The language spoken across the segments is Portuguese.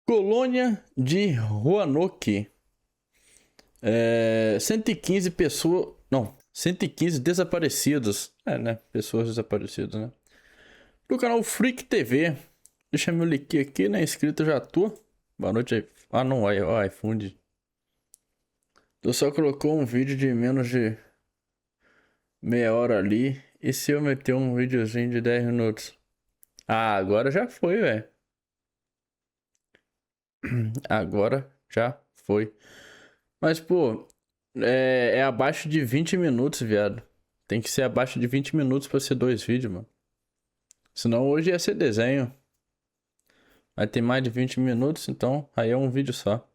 Colônia de Roanoke. 115 pessoas. Não, 115 desaparecidos. Né? Pessoas desaparecidas, né? Do canal Freak TV. Deixa meu link aqui, né? Inscrito já tô. Boa noite. Ah, não, iFund. Tu só colocou um vídeo de menos de meia hora ali. E se eu meter um videozinho de 10 minutos? Ah, agora já foi, velho. Agora já foi. Mas, pô, é abaixo de 20 minutos, viado. Tem que ser abaixo de 20 minutos pra ser 2 vídeos, mano. Senão hoje ia ser desenho. Aí tem mais de 20 minutos, então aí é um vídeo só.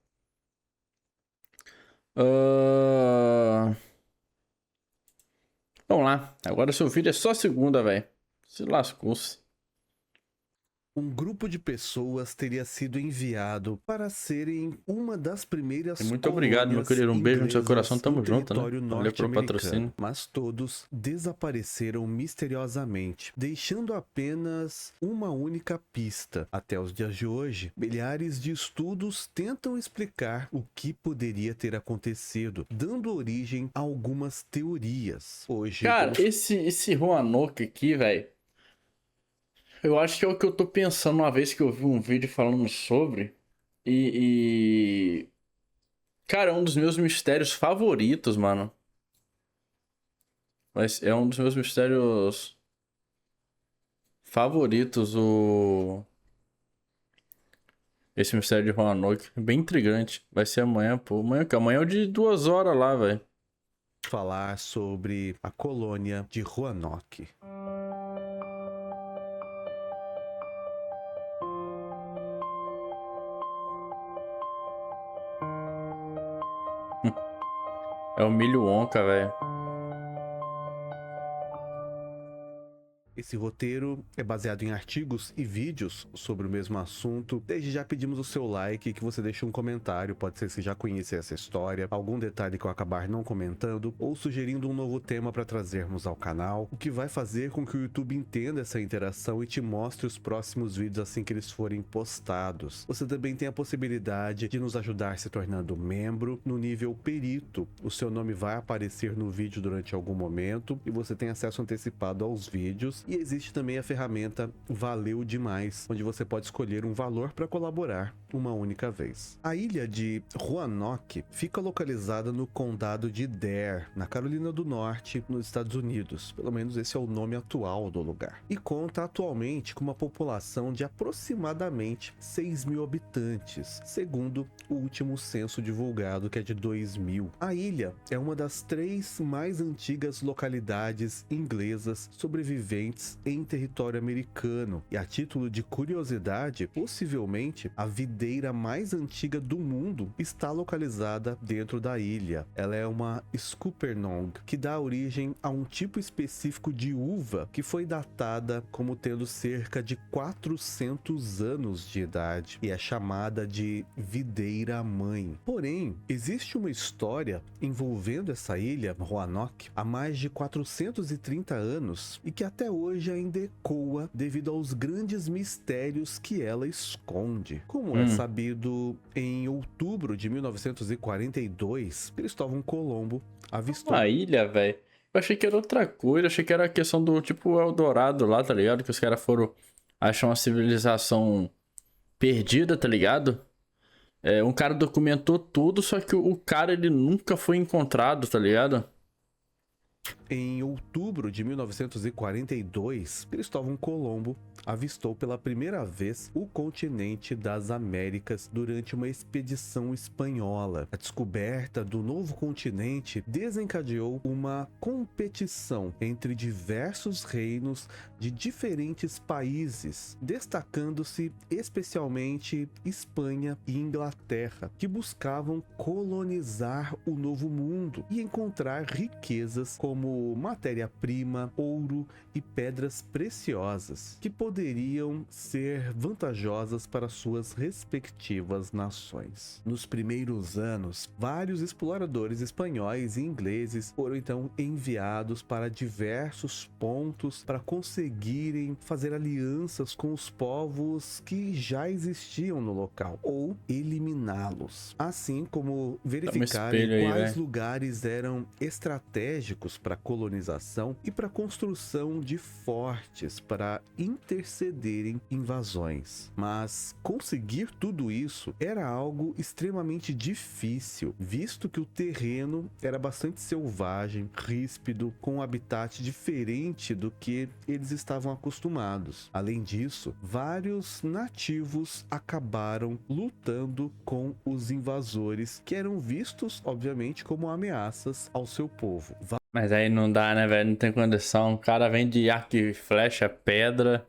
Vamos lá. Agora seu vídeo é só segunda, velho. Se lascou-se. Um grupo de pessoas teria sido enviado para serem uma das primeiras Muito obrigado, meu querido. Um beijo no seu coração. Tamo no junto, né? território Valeu pelo patrocínio. mas todos desapareceram misteriosamente, deixando apenas uma única pista. Até os dias de hoje, milhares de estudos tentam explicar o que poderia ter acontecido, dando origem a algumas teorias. Hoje, Cara, esse Roanoke aqui, velho. Eu acho que é o que eu tô pensando uma vez que eu vi um vídeo falando sobre. E... Cara, é um dos meus mistérios favoritos, mano. Mas é um dos meus mistérios favoritos, esse mistério de Roanoke. Bem intrigante. Vai ser amanhã, pô. Amanhã é o de 2 horas lá, velho. falar sobre a colônia de Roanoke. É o Milho Wonka, velho. Esse roteiro é baseado em artigos e vídeos sobre o mesmo assunto. Desde já pedimos o seu like e que você deixe um comentário. Pode ser que já conheça essa história, algum detalhe que eu acabar não comentando ou sugerindo um novo tema para trazermos ao canal, o que vai fazer com que o YouTube entenda essa interação e te mostre os próximos vídeos assim que eles forem postados. Você também tem a possibilidade de nos ajudar se tornando membro no nível perito. O seu nome vai aparecer no vídeo durante algum momento e você tem acesso antecipado aos vídeos. E existe também a ferramenta Valeu Demais, onde você pode escolher um valor para colaborar uma única vez. A ilha de Roanoke fica localizada no condado de Dare, na Carolina do Norte, nos Estados Unidos. Pelo menos esse é o nome atual do lugar. E conta atualmente com uma população de aproximadamente 6 mil habitantes, segundo o último censo divulgado, que é de 2000. A ilha é uma das 3 mais antigas localidades inglesas sobreviventes em território americano, e a título de curiosidade, possivelmente a videira mais antiga do mundo está localizada dentro da ilha. Ela é uma Scuppernong, que dá origem a um tipo específico de uva que foi datada como tendo cerca de 400 anos de idade e é chamada de videira mãe. Porém, existe uma história envolvendo essa ilha, Roanoke, há mais de 430 anos e que até hoje ainda ecoa devido aos grandes mistérios que ela esconde. Como é sabido, em outubro de 1942, Cristóvão Colombo avistou Uma ilha, velho. Eu achei que era outra coisa. Achei que era a questão do tipo Eldorado lá, tá ligado? Que os caras foram achar uma civilização perdida, tá ligado? Um cara documentou tudo, só que o cara ele nunca foi encontrado, tá ligado? Em outubro de 1942, Cristóvão Colombo avistou pela primeira vez o continente das Américas durante uma expedição espanhola. A descoberta do novo continente desencadeou uma competição entre diversos reinos de diferentes países, destacando-se especialmente Espanha e Inglaterra, que buscavam colonizar o Novo Mundo e encontrar riquezas como como matéria-prima, ouro e pedras preciosas, que poderiam ser vantajosas para suas respectivas nações. Nos primeiros anos, vários exploradores espanhóis e ingleses foram então enviados para diversos pontos para conseguirem fazer alianças com os povos que já existiam no local ou eliminá-los, assim como verificarem quais lugares eram estratégicos para colonização e para construção de fortes para intercederem invasões. Mas conseguir tudo isso era algo extremamente difícil, visto que o terreno era bastante selvagem, ríspido, com um habitat diferente do que eles estavam acostumados. Além disso, vários nativos acabaram lutando com os invasores, que eram vistos, obviamente, como ameaças ao seu povo. Mas aí não dá, né, velho? Não tem condição. O cara vem de arco e flecha, pedra,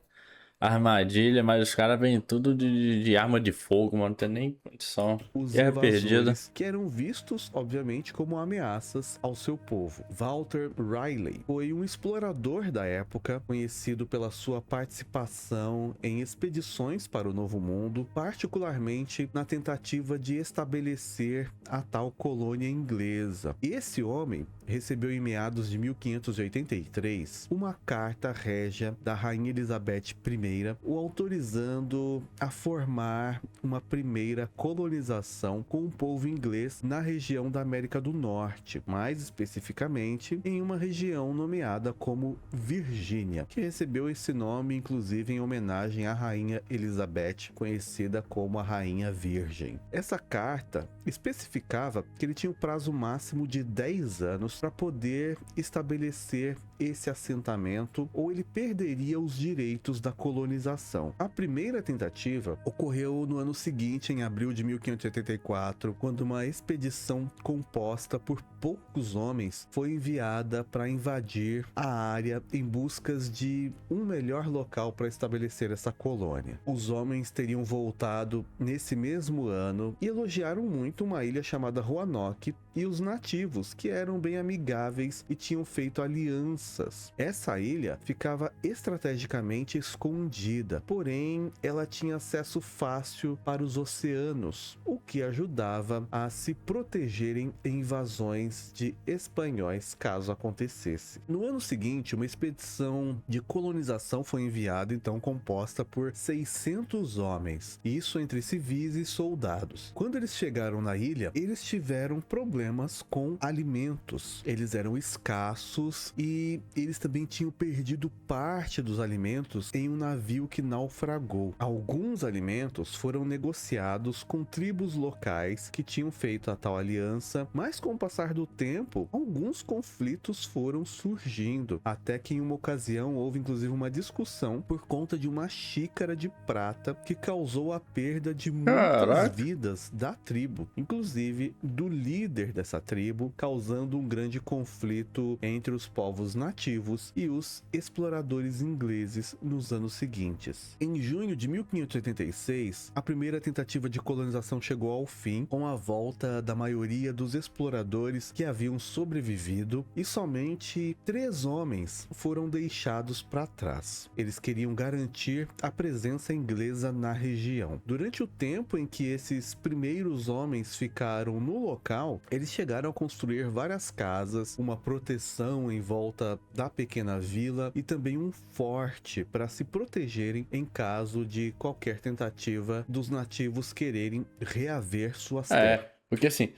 armadilha, mas os caras vêm tudo de arma de fogo, mano. Não tem nem condição. Os Guerra invasores, perdida. que eram vistos, obviamente, como ameaças ao seu povo. Walter Raleigh foi um explorador da época, conhecido pela sua participação em expedições para o Novo Mundo, particularmente na tentativa de estabelecer a tal colônia inglesa. Esse homem recebeu em meados de 1583 uma carta régia da Rainha Elizabeth I, o autorizando a formar uma primeira colonização com o povo inglês na região da América do Norte, mais especificamente em uma região nomeada como Virgínia, que recebeu esse nome inclusive em homenagem à Rainha Elizabeth, conhecida como a Rainha Virgem. Essa carta especificava que ele tinha o prazo máximo de 10 anos para poder estabelecer esse assentamento ou ele perderia os direitos da colonização. A primeira tentativa ocorreu no ano seguinte, em abril de 1584, quando uma expedição composta por poucos homens foi enviada para invadir a área em busca de um melhor local para estabelecer essa colônia. Os homens teriam voltado nesse mesmo ano e elogiaram muito uma ilha chamada Roanoke e os nativos, que eram bem amigáveis e tinham feito alianças. Essa ilha ficava estrategicamente escondida, porém ela tinha acesso fácil para os oceanos, o que ajudava a se protegerem em invasões de espanhóis caso acontecesse. No ano seguinte, uma expedição de colonização foi enviada, então composta por 600 homens, isso entre civis e soldados. Quando eles chegaram na ilha, eles tiveram problemas com alimentos. Eles eram escassos e eles também tinham perdido parte dos alimentos em um navio que naufragou. Alguns alimentos foram negociados com tribos locais que tinham feito a tal aliança, mas com o passar do tempo, alguns conflitos foram surgindo, até que em uma ocasião houve inclusive uma discussão por conta de uma xícara de prata que causou a perda de muitas vidas da tribo, inclusive do líder dessa tribo, causando um grande conflito entre os povos nativos e os exploradores ingleses nos anos seguintes. Em junho de 1586, a primeira tentativa de colonização chegou ao fim, com a volta da maioria dos exploradores que haviam sobrevivido, e somente 3 homens foram deixados para trás. Eles queriam garantir a presença inglesa na região. Durante o tempo em que esses primeiros homens ficaram no local, eles chegaram a construir várias casas, uma proteção em volta da pequena vila e também um forte para se protegerem em caso de qualquer tentativa dos nativos quererem reaver suas terras. Porque assim,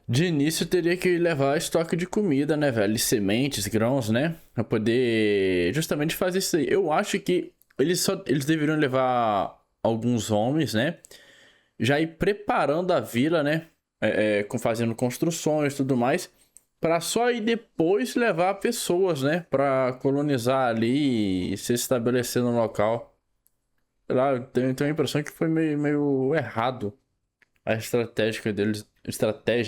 de início teria que levar estoque de comida, né, velho? Sementes, grãos, né? Pra poder justamente fazer isso aí. Eu acho que eles deveriam levar alguns homens, né? Já ir preparando a vila, né? Fazendo construções e tudo mais, para só aí depois levar pessoas, né, para colonizar ali e se estabelecer no local. Lá, tenho a impressão que foi meio errado a estratégia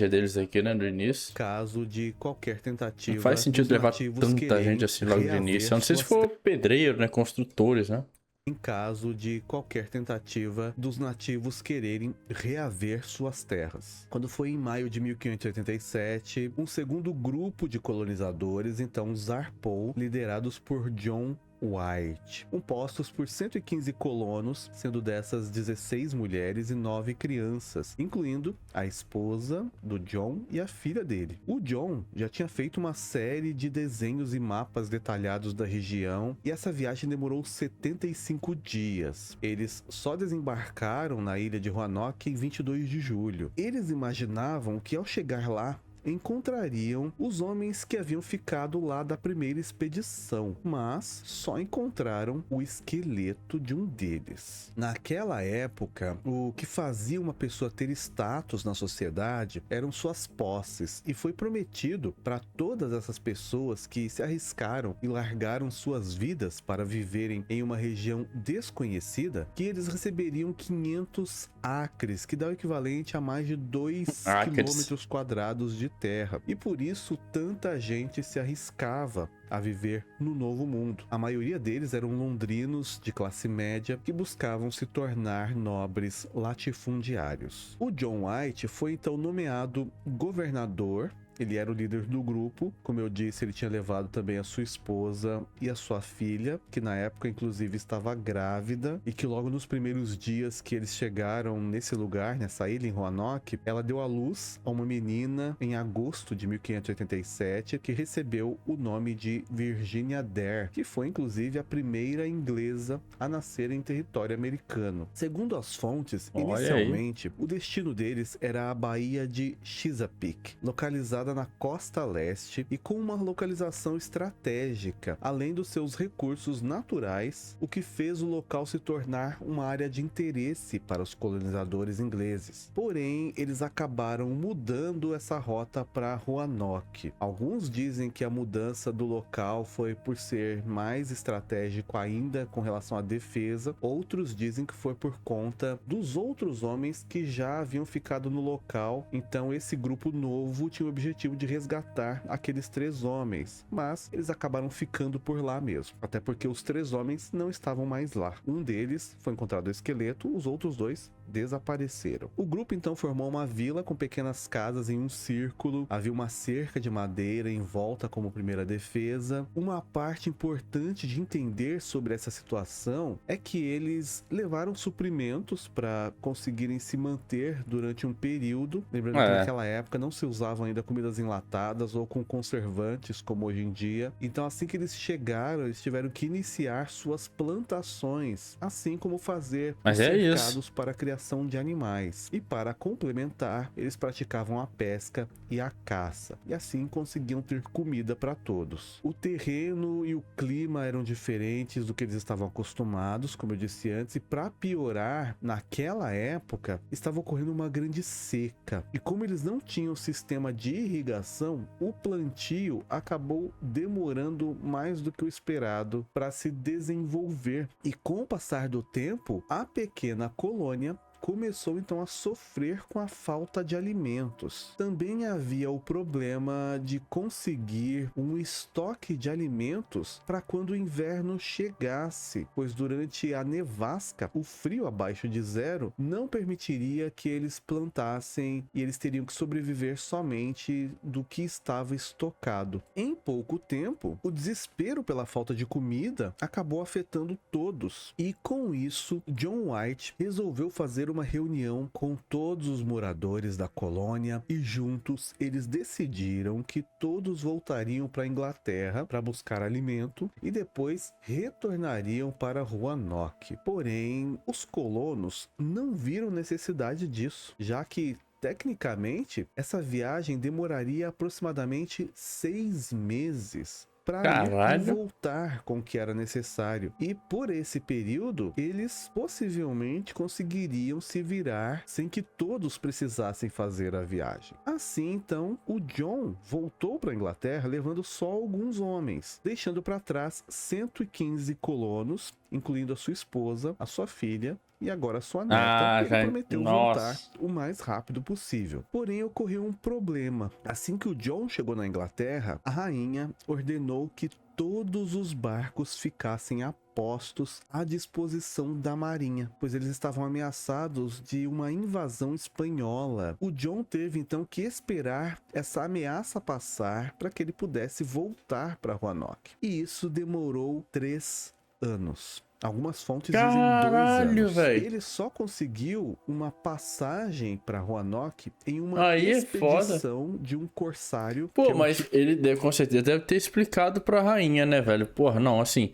deles aqui, né, no início. Caso de qualquer tentativa, não faz sentido levar tanta gente assim logo de início. A não sei se for pedreiro, né, construtores, né. em caso de qualquer tentativa dos nativos quererem reaver suas terras. Quando foi em maio de 1587, um segundo grupo de colonizadores então zarpou, liderados por John White, compostos por 115 colonos, sendo dessas 16 mulheres e 9 crianças, incluindo a esposa do John e a filha dele. O John já tinha feito uma série de desenhos e mapas detalhados da região e essa viagem demorou 75 dias. Eles só desembarcaram na ilha de Roanoke em 22 de julho. Eles imaginavam que ao chegar lá, encontrariam os homens que haviam ficado lá da primeira expedição, mas só encontraram o esqueleto de um deles. Naquela época, o que fazia uma pessoa ter status na sociedade eram suas posses, e foi prometido para todas essas pessoas que se arriscaram e largaram suas vidas para viverem em uma região desconhecida, que eles receberiam 500 acres, que dá o equivalente a mais de 2 quilômetros quadrados de terra, e por isso tanta gente se arriscava a viver no Novo Mundo. A maioria deles eram londrinos de classe média que buscavam se tornar nobres latifundiários. O John White foi então nomeado governador. Ele era o líder do grupo. Como eu disse, ele tinha levado também a sua esposa e a sua filha, que na época inclusive estava grávida, e que logo nos primeiros dias que eles chegaram nesse lugar, nessa ilha em Roanoke, ela deu à luz a uma menina em agosto de 1587, que recebeu o nome de Virginia Dare, que foi inclusive a primeira inglesa a nascer em território americano. Segundo as fontes, inicialmente, o destino deles era a Baía de Chesapeake, localizada na costa leste e com uma localização estratégica, além dos seus recursos naturais, o que fez o local se tornar uma área de interesse para os colonizadores ingleses. Porém, eles acabaram mudando essa rota para Roanoke. Alguns dizem que a mudança do local foi por ser mais estratégico ainda com relação à defesa, outros dizem que foi por conta dos outros homens que já haviam ficado no local, então esse grupo novo tinha o objetivo de resgatar aqueles 3 homens, mas eles acabaram ficando por lá mesmo, até porque os 3 homens não estavam mais lá. Um deles foi encontrado o esqueleto, os outros 2 desapareceram. O grupo então formou uma vila com pequenas casas em um círculo, havia uma cerca de madeira em volta como primeira defesa. Uma parte importante de entender sobre essa situação é que eles levaram suprimentos para conseguirem se manter durante um período, lembrando que naquela época não se usavam ainda comidas enlatadas ou com conservantes como hoje em dia, então assim que eles chegaram, eles tiveram que iniciar suas plantações, assim como fazer cercados para a criação de animais, e para complementar, eles praticavam a pesca e a caça, e assim conseguiam ter comida para todos. O terreno e o clima eram diferentes do que eles estavam acostumados, como eu disse antes, e para piorar, naquela época estava ocorrendo uma grande seca, e como eles não tinham sistema de irrigação, o plantio acabou demorando mais do que o esperado para se desenvolver, e com o passar do tempo, a pequena colônia começou então a sofrer com a falta de alimentos. Também havia o problema de conseguir um estoque de alimentos para quando o inverno chegasse, pois durante a nevasca, o frio abaixo de 0 não permitiria que eles plantassem e eles teriam que sobreviver somente do que estava estocado. Em pouco tempo, o desespero pela falta de comida acabou afetando todos, e com isso, John White resolveu fazer uma reunião com todos os moradores da colônia, e juntos eles decidiram que todos voltariam para a Inglaterra para buscar alimento e depois retornariam para Roanoke. Porém, os colonos não viram necessidade disso, já que tecnicamente essa viagem demoraria aproximadamente 6 meses para voltar com o que era necessário, e por esse período eles possivelmente conseguiriam se virar sem que todos precisassem fazer a viagem. Assim então, o John voltou para a Inglaterra levando só alguns homens, deixando para trás 115 colonos, incluindo a sua esposa, a sua filha e agora a sua neta. Ele prometeu voltar o mais rápido possível. Porém, ocorreu um problema. Assim que o John chegou na Inglaterra, a rainha ordenou que todos os barcos ficassem postos à disposição da marinha, pois eles estavam ameaçados de uma invasão espanhola. O John teve então que esperar essa ameaça passar para que ele pudesse voltar para Roanoke. E isso demorou 3 anos. Algumas fontes dizem 2 anos. Véio. Ele só conseguiu uma passagem para Roanoke em uma expedição de um corsário. Pô, mas ele com certeza deve ter explicado pra rainha, né, velho? Porra, não, assim,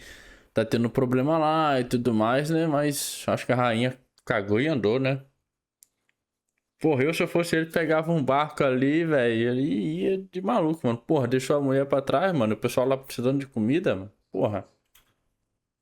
tá tendo problema lá e tudo mais, né? Mas acho que a rainha cagou e andou, né? Porra, se eu fosse ele, pegava um barco ali, velho, ele ia de maluco, mano. Porra, deixou a mulher pra trás, mano. O pessoal lá precisando de comida, mano. Porra.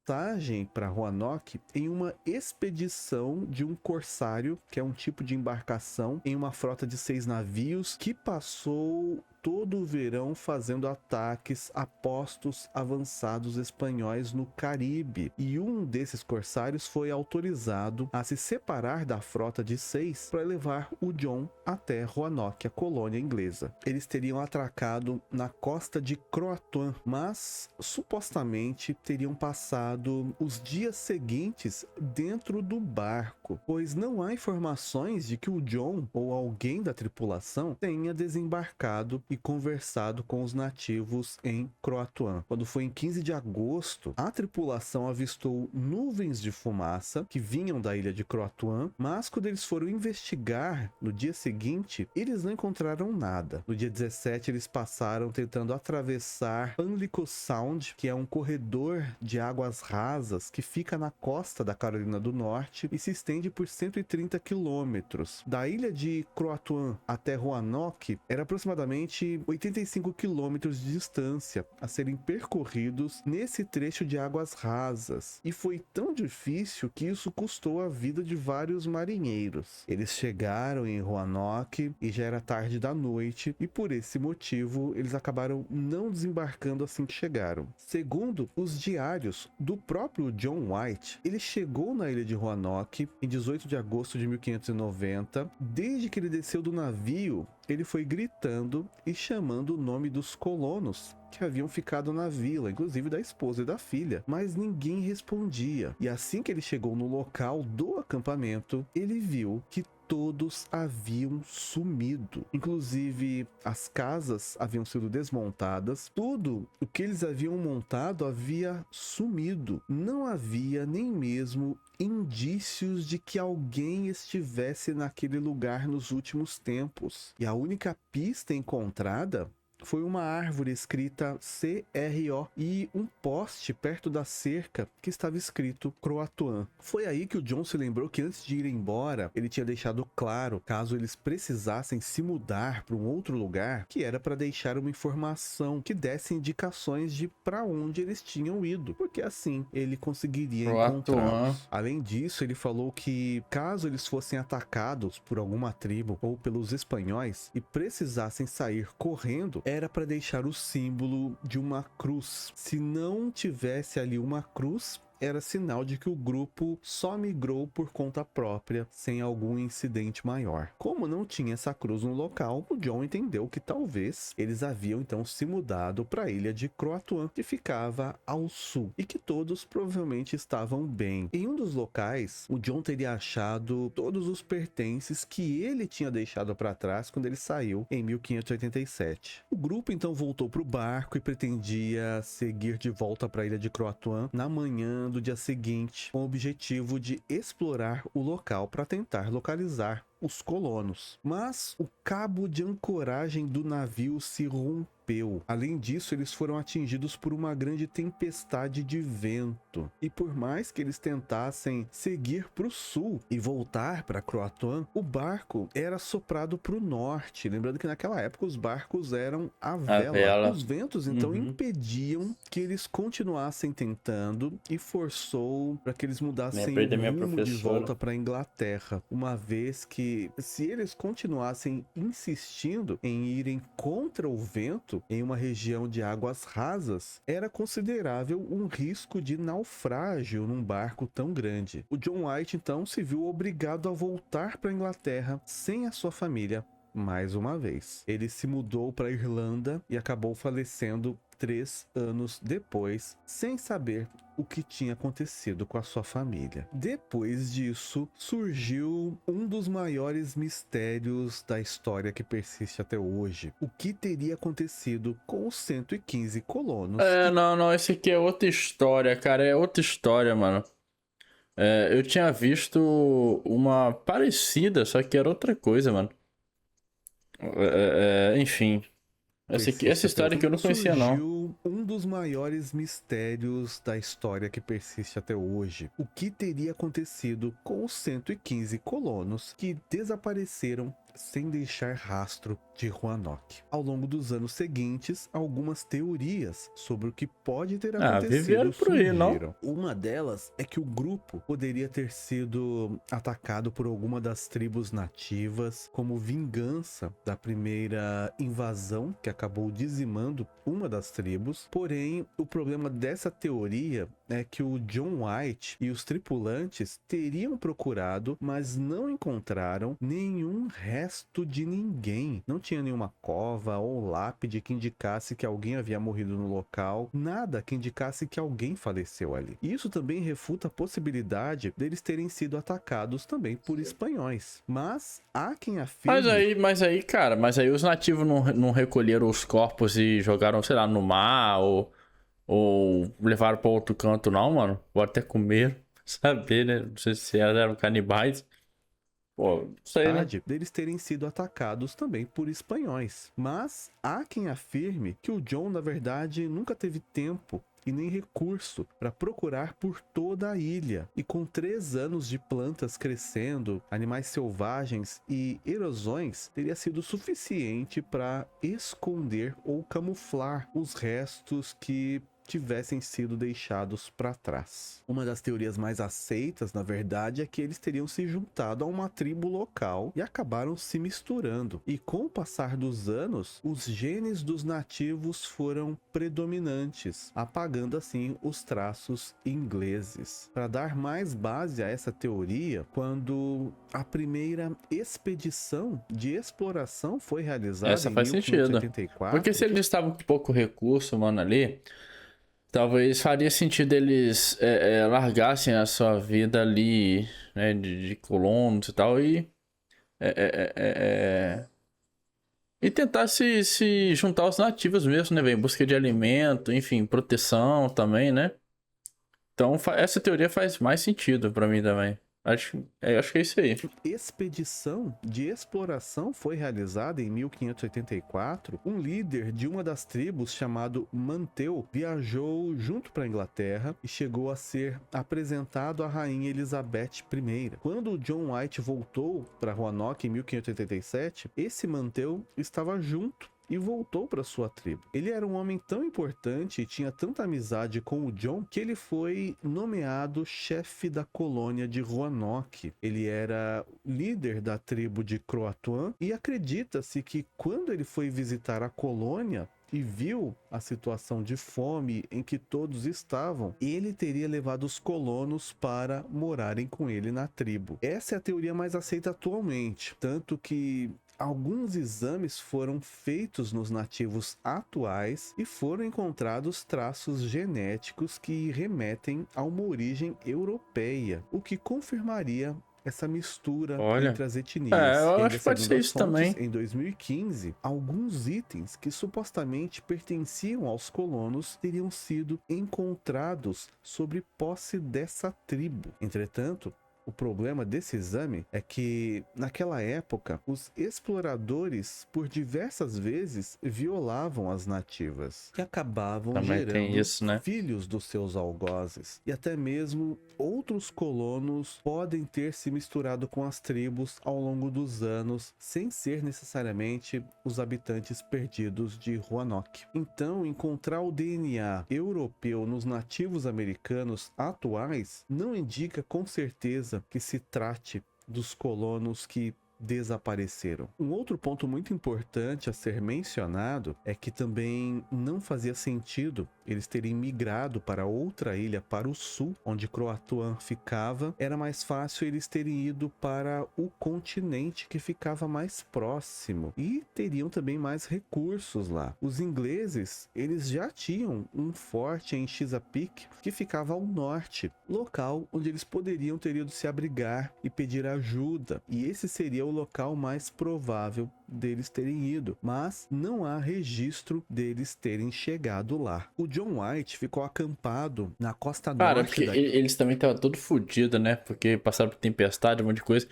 Passagem para Roanoke em uma expedição de um corsário, que é um tipo de embarcação em uma frota de 6 navios que passou todo o verão fazendo ataques a postos avançados espanhóis no Caribe. E um desses corsários foi autorizado a se separar da frota de 6 para levar o John até Roanoke, a colônia inglesa. Eles teriam atracado na costa de Croatoan, mas supostamente teriam passado os dias seguintes dentro do barco, pois não há informações de que o John ou alguém da tripulação tenha desembarcado e conversado com os nativos em Croatoan. Quando foi em 15 de agosto, a tripulação avistou nuvens de fumaça que vinham da ilha de Croatoan, mas quando eles foram investigar no dia seguinte, eles não encontraram nada. No dia 17, eles passaram tentando atravessar Pamlico Sound, que é um corredor de águas rasas que fica na costa da Carolina do Norte e se estende por 130 quilômetros. Da ilha de Croatoan até Roanoke era aproximadamente 85 quilômetros de distância a serem percorridos nesse trecho de águas rasas. E foi tão difícil que isso custou a vida de vários marinheiros. Eles chegaram em Roanoke e já era tarde da noite e por esse motivo eles acabaram não desembarcando assim que chegaram. Segundo os diários do próprio John White, ele chegou na ilha de Roanoke em 18 de agosto de 1590. Desde que ele desceu do navio, ele foi gritando e chamando o nome dos colonos que haviam ficado na vila, inclusive da esposa e da filha, mas ninguém respondia. E assim que ele chegou no local do acampamento, ele viu que todos haviam sumido. Inclusive, as casas haviam sido desmontadas, tudo o que eles haviam montado havia sumido. Não havia nem mesmo indícios de que alguém estivesse naquele lugar nos últimos tempos. E a única pista encontrada foi uma árvore escrita CRO e um poste perto da cerca que estava escrito Croatoan. Foi aí que o John se lembrou que antes de ir embora, ele tinha deixado claro, caso eles precisassem se mudar para um outro lugar, que era para deixar uma informação que desse indicações de para onde eles tinham ido, porque assim ele conseguiria encontrá-los. Além disso, ele falou que caso eles fossem atacados por alguma tribo ou pelos espanhóis e precisassem sair correndo, era para deixar o símbolo de uma cruz. Se não tivesse ali uma cruz, era sinal de que o grupo só migrou por conta própria, sem algum incidente maior. Como não tinha essa cruz no local, o John entendeu que talvez eles haviam então se mudado para a ilha de Croatoan, que ficava ao sul, e que todos provavelmente estavam bem. Em um dos locais, o John teria achado todos os pertences que ele tinha deixado para trás quando ele saiu em 1587. O grupo então voltou para o barco e pretendia seguir de volta para a ilha de Croatoan na manhã do dia seguinte, com o objetivo de explorar o local para tentar localizar os colonos. Mas o cabo de ancoragem do navio se rompeu. Além disso, eles foram atingidos por uma grande tempestade de vento. E por mais que eles tentassem seguir para o sul e voltar para Croatoan, o barco era soprado para o norte. Lembrando que naquela época os barcos eram a vela. Os ventos então impediam que eles continuassem tentando e forçou para que eles mudassem o rumo de volta para a Inglaterra, uma vez que se eles continuassem insistindo em irem contra o vento em uma região de águas rasas, era considerável um risco de naufrágio num barco tão grande. O John White então se viu obrigado a voltar para a Inglaterra sem a sua família mais uma vez. Ele se mudou para Irlanda e acabou falecendo 3 anos depois, sem saber o que tinha acontecido com a sua família. Depois disso, surgiu um dos maiores mistérios da história que persiste até hoje. O que teria acontecido com os 115 colonos? Não, esse aqui é outra história, cara, é outra história, mano. Eu tinha visto uma parecida, só que era outra coisa, mano. Enfim. Essa história que eu não conhecia, não. Surgiu um dos maiores mistérios da história que persiste até hoje. O que teria acontecido com os 115 colonos que desapareceram sem deixar rastro de Roanoke? Ao longo dos anos seguintes, algumas teorias sobre o que pode ter acontecido viveram por aí, não? surgiram. Uma delas é que o grupo poderia ter sido atacado por alguma das tribos nativas como vingança da primeira invasão que acabou dizimando uma das tribos. Porém, o problema dessa teoria é que o John White e os tripulantes teriam procurado, mas não encontraram nenhum resto de ninguém. Não tinha nenhuma cova ou lápide que indicasse que alguém havia morrido no local, nada que indicasse que alguém faleceu ali. Isso também refuta a possibilidade deles terem sido atacados também por espanhóis. Mas há quem afirme... Mas aí os nativos não recolheram os corpos e jogaram, sei lá, no mar ou levaram pra outro canto, não, mano. Ou até comer, saber, né? Não sei se eram canibais. Pô, não sei, né? deles terem sido atacados também por espanhóis. Mas há quem afirme que o John, na verdade, nunca teve tempo e nem recurso para procurar por toda a ilha. E com 3 anos de plantas crescendo, animais selvagens e erosões, teria sido suficiente para esconder ou camuflar os restos que tivessem sido deixados para trás. Uma das teorias mais aceitas, na verdade, é que eles teriam se juntado a uma tribo local e acabaram se misturando. E com o passar dos anos, os genes dos nativos foram predominantes, apagando assim os traços ingleses. Para dar mais base a essa teoria, quando a primeira expedição de exploração foi realizada Essa em faz sentido. 1584, Porque se eles estavam com pouco recurso, mano, ali, talvez faria sentido eles largassem a sua vida ali, né, de colonos e tal, e tentar se juntar aos nativos mesmo, né, velho? Em busca de alimento, enfim, proteção também, né? Então, essa teoria faz mais sentido pra mim também. Acho que é isso aí. Expedição de exploração foi realizada em 1584. Um líder de uma das tribos, chamado Manteu, viajou junto para a Inglaterra e chegou a ser apresentado à rainha Elizabeth I. Quando John White voltou para Roanoke em 1587, esse Manteu estava junto e voltou para sua tribo. Ele era um homem tão importante e tinha tanta amizade com o John que ele foi nomeado chefe da colônia de Roanoke. Ele era líder da tribo de Croatoan e acredita-se que quando ele foi visitar a colônia e viu a situação de fome em que todos estavam, ele teria levado os colonos para morarem com ele na tribo. Essa é a teoria mais aceita atualmente, tanto que alguns exames foram feitos nos nativos atuais e foram encontrados traços genéticos que remetem a uma origem europeia, o que confirmaria essa mistura entre as etnias. Eu acho que pode ser isso também. Em 2015, alguns itens que supostamente pertenciam aos colonos teriam sido encontrados sobre posse dessa tribo. Entretanto, o problema desse exame é que, naquela época, os exploradores, por diversas vezes, violavam as nativas, que acabavam gerando filhos dos seus algozes. E até mesmo outros colonos podem ter se misturado com as tribos ao longo dos anos, sem ser necessariamente os habitantes perdidos de Roanoke. Então, encontrar o DNA europeu nos nativos americanos atuais não indica com certeza que se trate dos colonos que desapareceram. Um outro ponto muito importante a ser mencionado é que também não fazia sentido eles terem migrado para outra ilha para o sul, onde Croatoan ficava. Era mais fácil eles terem ido para o continente que ficava mais próximo e teriam também mais recursos lá. Os ingleses, eles já tinham um forte em Chesapeake que ficava ao norte, local onde eles poderiam ter ido se abrigar e pedir ajuda, e esse seria o local mais provável deles terem ido, mas não há registro deles terem chegado lá. O John White ficou acampado na costa Cara, norte porque eles também estavam todo fodidos, né? Porque passaram por tempestade, um monte de coisa.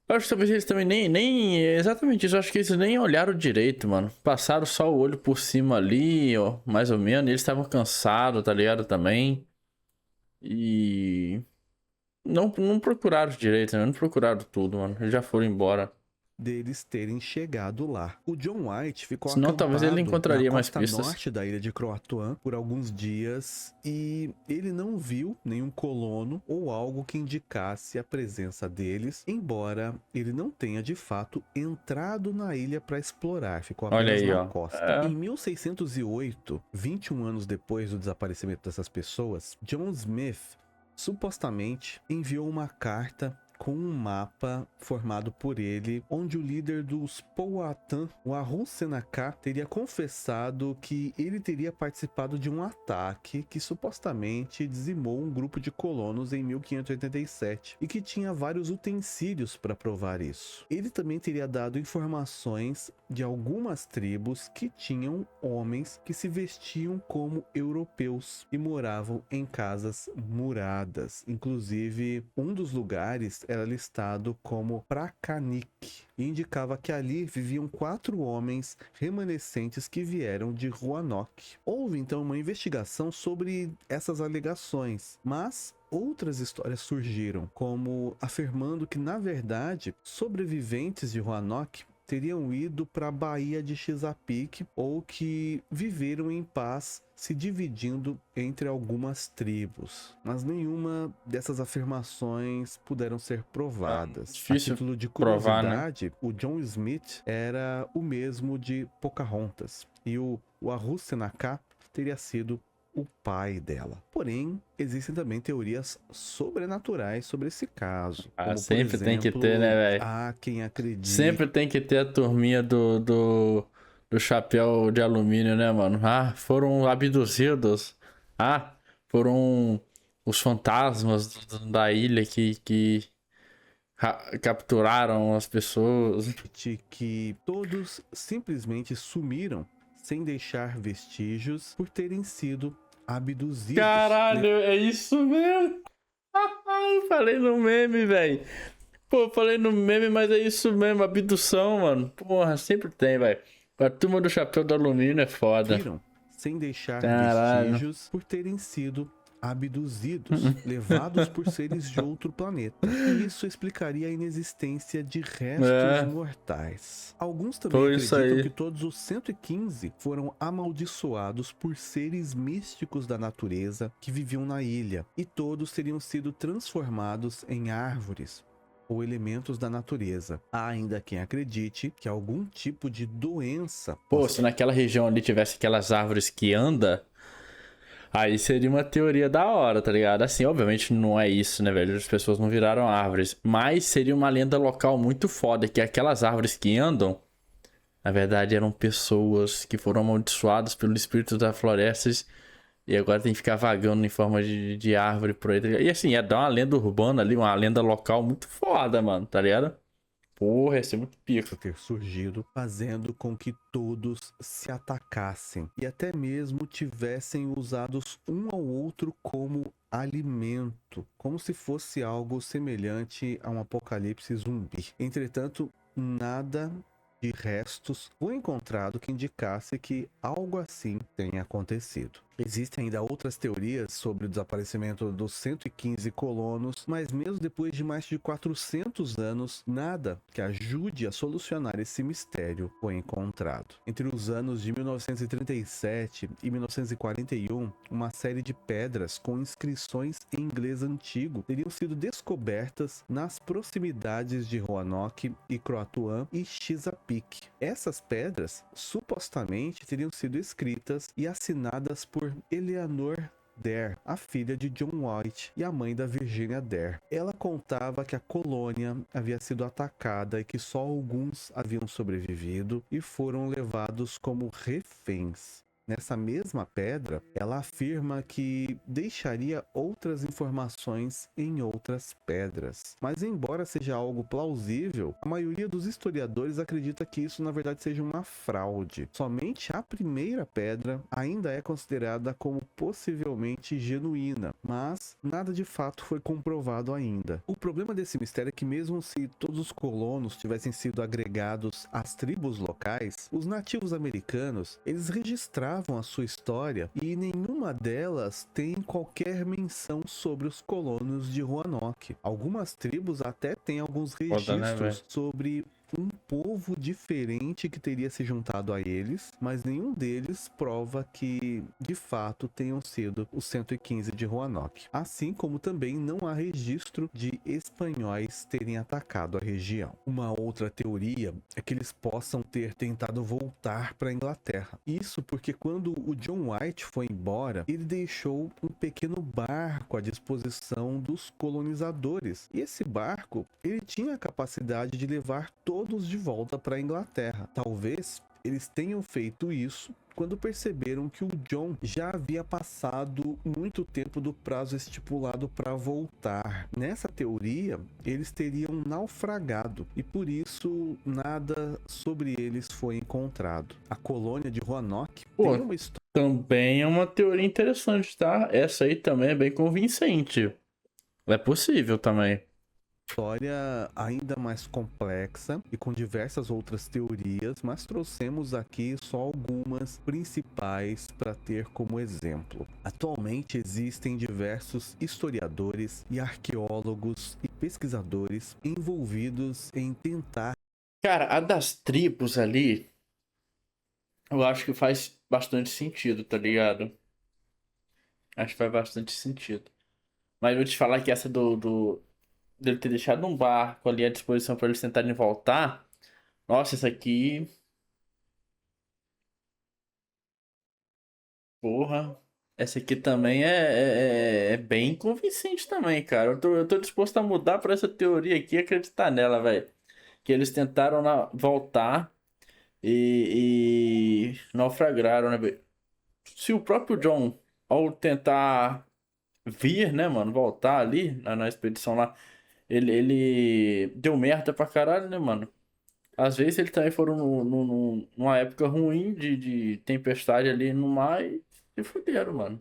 Eu acho que talvez eles também nem. Exatamente isso, eu acho que eles nem olharam direito, mano. Passaram só o olho por cima ali, ó, mais ou menos. Eles estavam cansados, tá ligado? Também. E. Não procuraram direito, né? Não procuraram tudo, mano. Eles já foram embora. deles terem chegado lá. O John White ficou Senão talvez ele acampado encontraria na mais costa pistas. norte da ilha de Croatoan por alguns dias e ele não viu nenhum colono ou algo que indicasse a presença deles, embora ele não tenha de fato entrado na ilha para explorar, ficou Olha apenas aí, na ó. costa. Em 1608, 21 anos depois do desaparecimento dessas pessoas, John Smith supostamente enviou uma carta com um mapa formado por ele, onde o líder dos Powhatan, o Arun Senaka, teria confessado que ele teria participado de um ataque que supostamente dizimou um grupo de colonos em 1587 e que tinha vários utensílios para provar isso. Ele também teria dado informações de algumas tribos que tinham homens que se vestiam como europeus e moravam em casas muradas. Inclusive, um dos lugares era listado como Pracanik e indicava que ali viviam 4 homens remanescentes que vieram de Roanoke. Houve então uma investigação sobre essas alegações, mas outras histórias surgiram, como afirmando que, na verdade, sobreviventes de Roanoke teriam ido para a Baía de Chesapeake ou que viveram em paz se dividindo entre algumas tribos, mas nenhuma dessas afirmações puderam ser provadas. Difícil A título de provar, né? curiosidade, o John Smith era o mesmo de Pocahontas e o Arun Senaka teria sido o pai dela. Porém, existem também teorias sobrenaturais sobre esse caso. Como, Sempre por exemplo, tem que ter, né, velho? há quem acredite... Sempre tem que ter a turminha do chapéu de alumínio, né, mano? Ah, foram abduzidos. Ah, foram os fantasmas da ilha que capturaram as pessoas. que todos simplesmente sumiram sem deixar vestígios por terem sido abduzidos. Caralho, é isso mesmo. Falei no meme, velho. Pô, falei no meme, mas é isso mesmo, abdução, mano. Porra, sempre tem, velho. A turma do chapéu do alumínio é foda. Sem deixar Caralho. vestígios por terem sido abduzidos, levados por seres de outro planeta. E isso explicaria a inexistência de restos mortais. Alguns também acreditam que todos os 115 foram amaldiçoados por seres místicos da natureza que viviam na ilha, e todos teriam sido transformados em árvores ou elementos da natureza. Há ainda quem acredite que algum tipo de doença... Pô, se naquela região ali tivesse aquelas árvores que andam, aí seria uma teoria da hora, tá ligado? Assim, obviamente não é isso, né, velho? As pessoas não viraram árvores. Mas seria uma lenda local muito foda, que aquelas árvores que andam, na verdade, eram pessoas que foram amaldiçoadas pelo espírito das florestas e agora tem que ficar vagando em forma de árvore por aí, tá ligado? E assim, ia dar uma lenda urbana ali, uma lenda local muito foda, mano, tá ligado? Porra, ia ser muito pico. Ter surgido, fazendo com que todos se atacassem e até mesmo tivessem usados um ao outro como alimento, como se fosse algo semelhante a um apocalipse zumbi. Entretanto, nada de restos foi encontrado que indicasse que algo assim tenha acontecido. Existem ainda outras teorias sobre o desaparecimento dos 115 colonos, mas mesmo depois de mais de 400 anos, nada que ajude a solucionar esse mistério foi encontrado. Entre os anos de 1937 e 1941, uma série de pedras com inscrições em inglês antigo teriam sido descobertas nas proximidades de Roanoke e Croatoan e Chesapeake. Essas pedras supostamente teriam sido escritas e assinadas por Eleanor Dare, a filha de John White e a mãe da Virginia Dare. Ela contava que a colônia havia sido atacada e que só alguns haviam sobrevivido e foram levados como reféns. Nessa mesma pedra, ela afirma que deixaria outras informações em outras pedras. Mas embora seja algo plausível, a maioria dos historiadores acredita que isso na verdade seja uma fraude. Somente a primeira pedra ainda é considerada como possivelmente genuína, mas nada de fato foi comprovado ainda. O problema desse mistério é que mesmo se todos os colonos tivessem sido agregados às tribos locais, os nativos americanos, eles registraram a sua história e nenhuma delas tem qualquer menção sobre os colonos de Roanoke. Algumas tribos até têm alguns Foda, né, velho? registros sobre um povo diferente que teria se juntado a eles, mas nenhum deles prova que de fato tenham sido os 115 de Roanoke. Assim como também não há registro de espanhóis terem atacado a região. Uma outra teoria é que eles possam ter tentado voltar para a Inglaterra. Isso porque quando o John White foi embora, ele deixou um pequeno barco à disposição dos colonizadores. E esse barco, ele tinha a capacidade de levar todos de volta para a Inglaterra. Talvez eles tenham feito isso quando perceberam que o John já havia passado muito tempo do prazo estipulado para voltar. Nessa teoria, eles teriam naufragado e por isso nada sobre eles foi encontrado. A colônia de Roanoke tem uma história. Também é uma teoria interessante, tá? Essa aí também é bem convincente. É possível também. História ainda mais complexa e com diversas outras teorias, mas trouxemos aqui só algumas principais para ter como exemplo. Atualmente existem diversos historiadores e arqueólogos e pesquisadores envolvidos em tentar. Cara, a das tribos ali, eu acho que faz bastante sentido, tá ligado? Acho que faz bastante sentido. Mas eu vou te falar que essa dele ter deixado um barco ali à disposição para eles tentarem voltar. Nossa, isso aqui. Porra. Essa aqui também é bem convincente também, cara. Eu tô disposto a mudar pra essa teoria aqui e acreditar nela, velho. Que eles tentaram voltar e naufragaram, né, velho? Se o próprio John, ao tentar vir, né, mano, voltar ali na expedição lá, ele deu merda pra caralho, né, mano? Às vezes eles também foram numa época ruim de tempestade ali no mar e se fuderam, mano.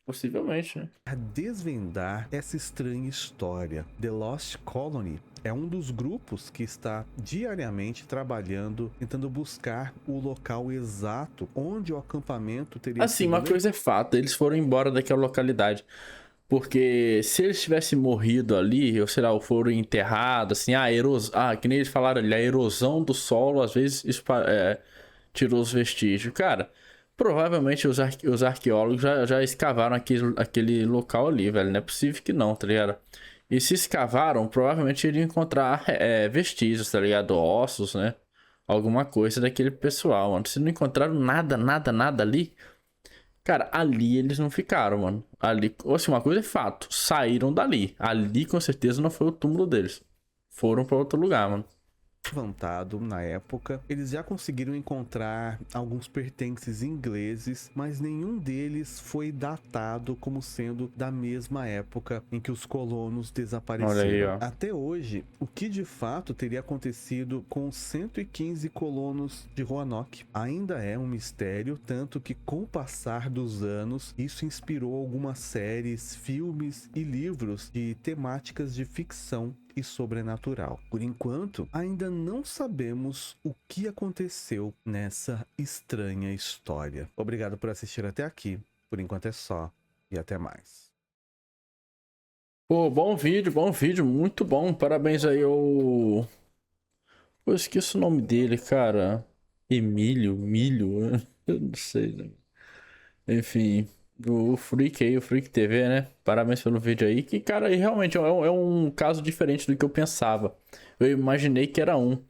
Possivelmente, né? A desvendar essa estranha história. The Lost Colony é um dos grupos que está diariamente trabalhando, tentando buscar o local exato onde o acampamento teria Assim, sido uma coisa é fato, eles foram embora daquela localidade. Porque se eles tivessem morrido ali, ou sei lá, ou foram enterrados, assim, que nem eles falaram ali, a erosão do solo, às vezes, tirou os vestígios. Cara, provavelmente os arqueólogos já escavaram aquele local ali, velho. Não é possível que não, tá ligado? E se escavaram, provavelmente iriam encontrar vestígios, tá ligado? Ossos, né? Alguma coisa daquele pessoal, mano. Se não encontraram nada ali. Cara, ali eles não ficaram, mano. Ali, assim, uma coisa é fato. Saíram dali. Ali, com certeza, não foi o túmulo deles. Foram pra outro lugar, mano. levantado na época. Eles já conseguiram encontrar alguns pertences ingleses, mas nenhum deles foi datado como sendo da mesma época em que os colonos desapareceram. Olha aí, ó. Até hoje, o que de fato teria acontecido com os 115 colonos de Roanoke ainda é um mistério, tanto que com o passar dos anos, isso inspirou algumas séries, filmes e livros de temáticas de ficção e sobrenatural. Por enquanto, ainda não sabemos o que aconteceu nessa estranha história. Obrigado por assistir até aqui Por enquanto é só. E até mais. Pô, bom vídeo, muito bom. Parabéns aí ao... Eu esqueço o nome dele, cara. Milho, eu não sei, né? Enfim, o Freak aí, o Freak TV, né? Parabéns pelo vídeo aí. Que, cara, aí realmente é um caso diferente do que eu pensava. Eu imaginei que era um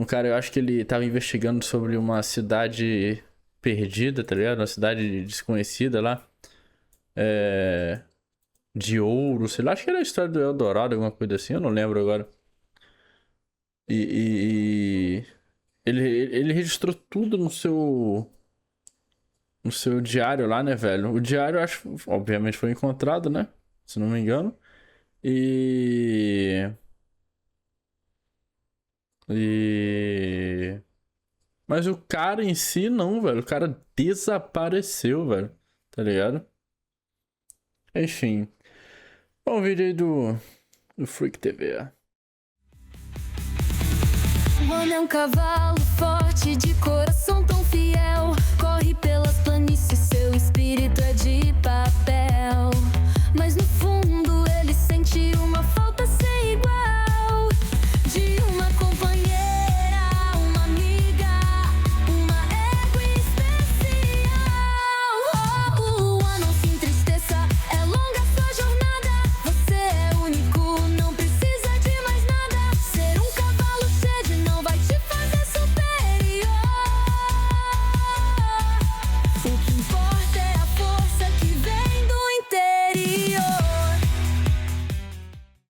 cara, eu acho que ele tava investigando sobre uma cidade perdida, tá ligado? Uma cidade desconhecida lá. De ouro, sei lá. Acho que era a história do Eldorado, alguma coisa assim, eu não lembro agora. E ele registrou tudo no seu diário lá, né, velho? O diário, eu acho, obviamente foi encontrado, né? Se não me engano. E... E... Mas o cara em si, não, velho. O cara desapareceu, velho. Tá ligado? Enfim. Bom vídeo aí do Freak TV. O homem é um cavalo forte, de coração tão fiel. Corre pelas planícies, seu espírito é de papel. Mas no fundo ele sente uma falta sem igual. De uma companheira, uma amiga, uma égua especial. Oh, não se entristeça, é longa sua jornada. Você é único, não precisa de mais nada. Ser um cavalo sede não vai te fazer superior. O que importa